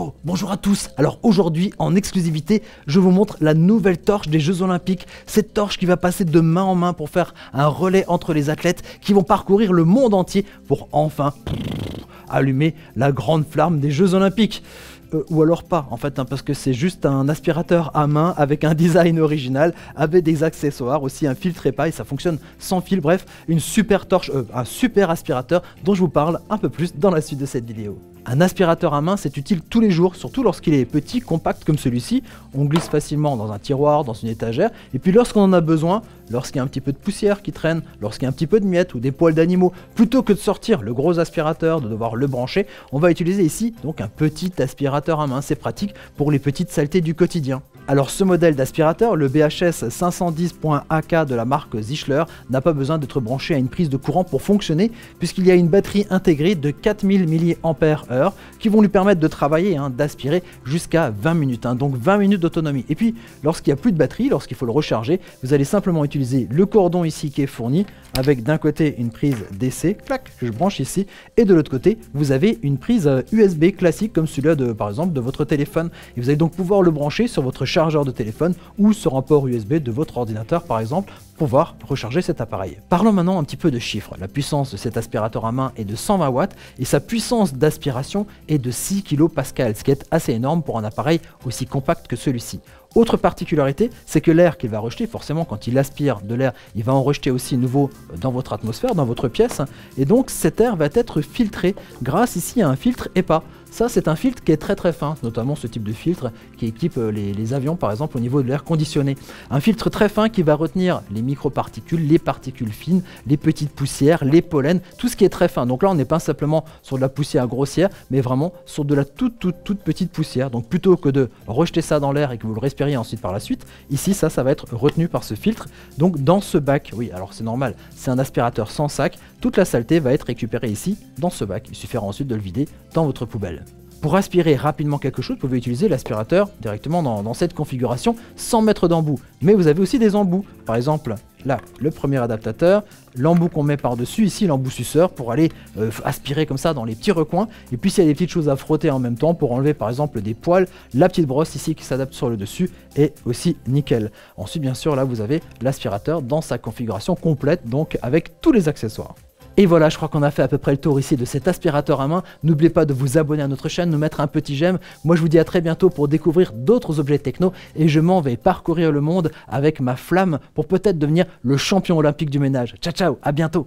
Yo, bonjour à tous. Alors aujourd'hui, en exclusivité, je vous montre la nouvelle torche des Jeux Olympiques. Cette torche qui va passer de main en main pour faire un relais entre les athlètes qui vont parcourir le monde entier pour enfin allumer la grande flamme des Jeux Olympiques. Ou alors pas en fait, parce que c'est juste un aspirateur à main avec un design original, avec des accessoires, aussi un filtre EPA et ça fonctionne sans fil. Bref, une super torche, un super aspirateur dont je vous parle un peu plus dans la suite de cette vidéo. Un aspirateur à main, c'est utile tous les jours, surtout lorsqu'il est petit, compact comme celui-ci. On glisse facilement dans un tiroir, dans une étagère, et puis lorsqu'on en a besoin, lorsqu'il y a un petit peu de poussière qui traîne, lorsqu'il y a un petit peu de miettes ou des poils d'animaux, plutôt que de sortir le gros aspirateur, de devoir le brancher, on va utiliser ici donc un petit aspirateur à main. C'est pratique pour les petites saletés du quotidien. Alors ce modèle d'aspirateur, le BHS 510.AK de la marque Zischler, n'a pas besoin d'être branché à une prise de courant pour fonctionner, puisqu'il y a une batterie intégrée de 4000 mAh qui vont lui permettre de travailler, d'aspirer jusqu'à 20 minutes, donc 20 minutes d'autonomie. Et puis lorsqu'il n'y a plus de batterie, lorsqu'il faut le recharger, vous allez simplement utiliser le cordon ici qui est fourni, avec d'un côté une prise DC, clac, que je branche ici, et de l'autre côté vous avez une prise USB classique comme celui-là par exemple de votre téléphone, et vous allez donc pouvoir le brancher sur votre chargeur de téléphone ou sur un port USB de votre ordinateur par exemple, pour pouvoir recharger cet appareil. Parlons maintenant un petit peu de chiffres. La puissance de cet aspirateur à main est de 120 watts et sa puissance d'aspiration est de 6 kPa, ce qui est assez énorme pour un appareil aussi compact que celui-ci. Autre particularité, c'est que l'air qu'il va rejeter, forcément quand il aspire de l'air, il va en rejeter aussi nouveau dans votre atmosphère, dans votre pièce, et donc cet air va être filtré grâce ici à un filtre EPA. Ça, c'est un filtre qui est très fin, notamment ce type de filtre qui équipe les avions par exemple au niveau de l'air conditionné. Un filtre très fin qui va retenir les microparticules, les particules fines, les petites poussières, les pollens, tout ce qui est très fin. Donc là, on n'est pas simplement sur de la poussière grossière, mais vraiment sur de la toute petite poussière. Donc plutôt que de rejeter ça dans l'air et que vous le respiriez ensuite par la suite, ici ça va être retenu par ce filtre. Donc dans ce bac, oui, alors c'est normal, c'est un aspirateur sans sac, toute la saleté va être récupérée ici dans ce bac. Il suffira ensuite de le vider dans votre poubelle. Pour aspirer rapidement quelque chose, vous pouvez utiliser l'aspirateur directement dans cette configuration sans mettre d'embout. Mais vous avez aussi des embouts. Par exemple, là, le premier adaptateur, l'embout qu'on met par-dessus, ici l'embout suceur pour aller aspirer comme ça dans les petits recoins. Et puis s'il y a des petites choses à frotter en même temps pour enlever par exemple des poils, la petite brosse ici qui s'adapte sur le dessus est aussi nickel. Ensuite, bien sûr, là vous avez l'aspirateur dans sa configuration complète, donc avec tous les accessoires. Et voilà, je crois qu'on a fait à peu près le tour ici de cet aspirateur à main. N'oubliez pas de vous abonner à notre chaîne, de mettre un petit j'aime. Moi je vous dis à très bientôt pour découvrir d'autres objets techno et je m'en vais parcourir le monde avec ma flamme pour peut-être devenir le champion olympique du ménage. Ciao ciao, à bientôt.